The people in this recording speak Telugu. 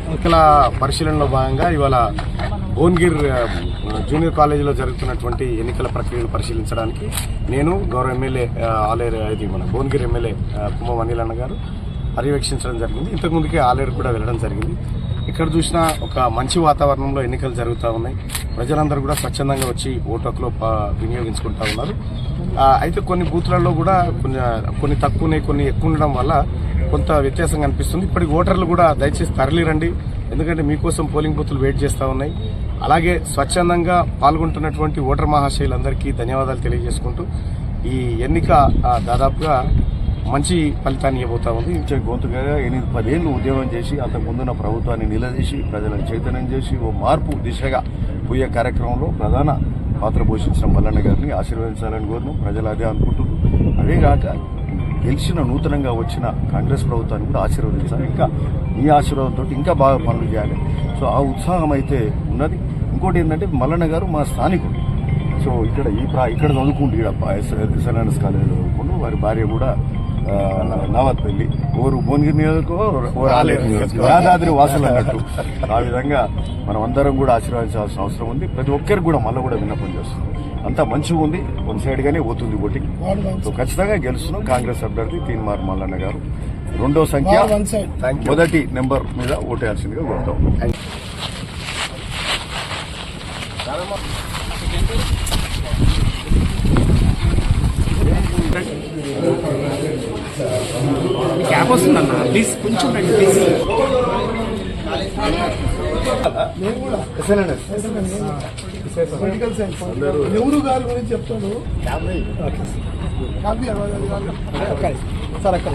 ఎన్నికల పరిశీలనలో భాగంగా ఇవాళ భువనగిర్ జూనియర్ కాలేజీలో జరుగుతున్నటువంటి ఎన్నికల ప్రక్రియను పరిశీలించడానికి నేను గౌరవ ఎమ్మెల్యే ఆలేరు మన భువనగిర్ ఎమ్మెల్యే కుమ్మం అనిల్ అన్న గారు పర్యవేక్షించడం జరిగింది. ఇంతకుముందుకే ఆలేరు కూడా వెళ్ళడం జరిగింది. ఇక్కడ చూసినా ఒక మంచి వాతావరణంలో ఎన్నికలు జరుగుతూ ఉన్నాయి. ప్రజలందరూ కూడా స్వచ్ఛందంగా వచ్చి ఓటు హక్కులో వినియోగించుకుంటా ఉన్నారు. అయితే కొన్ని బూత్లలో కూడా కొన్ని తక్కువనే కొన్ని ఎక్కువ ఉండడం వల్ల కొంత వ్యత్యాసం కనిపిస్తుంది. ఇప్పటికి ఓటర్లు కూడా దయచేసి తరలిరండి, ఎందుకంటే మీకోసం పోలింగ్ బూత్లు వెయిట్ చేస్తూ ఉన్నాయి. అలాగే స్వచ్ఛందంగా పాల్గొంటున్నటువంటి ఓటర్ మహాశయులందరికీ ధన్యవాదాలు తెలియజేసుకుంటూ ఈ ఎన్నిక దాదాపుగా మంచి ఫలితాన్ని ఇవ్వబోతా ఉంది. గొంతుగా 8-10 ఏళ్ళు ఉద్యోగం చేసి అంతకుముందున్న ప్రభుత్వాన్ని నిలదీసి ప్రజలను చైతన్యం చేసి ఓ మార్పు దిశగా పోయే కార్యక్రమంలో ప్రధాన పాత్ర పోషించిన మల్లన్న గారిని ఆశీర్వదించాలని కోరును. ప్రజలు అదే అనుకుంటున్నారు. అదేగాక గెలిచిన నూతనంగా వచ్చిన కాంగ్రెస్ ప్రభుత్వాన్ని కూడా ఆశీర్వదించాలి. ఇంకా ఈ ఆశీర్వాదంతో ఇంకా బాగా పనులు చేయాలి. సో ఆ ఉత్సాహం అయితే ఉన్నది. ఇంకోటి ఏంటంటే మల్లన్న గారు మా స్థానికుడు. సో ఇక్కడ చదువుకుంటూ ఎస్ఎన్ఎస్ కాలేజీలో చదువుకుంటూ వారి భార్య కూడా నావత్పల్లి ఓరు భువనగిరి నియోజకవర్గం యాదాద్రి వాసులు అన్నట్టు. ఆ విధంగా మనం అందరం కూడా ఆశీర్వదించాల్సిన అవసరం ఉంది. ప్రతి ఒక్కరికి కూడా మళ్ళీ కూడా విన్నపం చేస్తున్నాం. అంతా మంచిగా ఉంది. వన్ సైడ్ గానే పోతుంది ఓటింగ్. సో ఖచ్చితంగా గెలుస్తున్నాం. కాంగ్రెస్ అభ్యర్థి తీన్మార్ మల్లన్న గారు రెండో సంఖ్య మొదటి నెంబర్ మీద ఓటేయాల్సిందిగా కోరుతాం. క్యాప్ వస్తుందన్న ప్లీజ్ కొంచెం ప్లీజ్. పొలిటికల్ సైన్స్ నెహ్రూ గారి గురించి చెప్తాను సార్. అక్కడ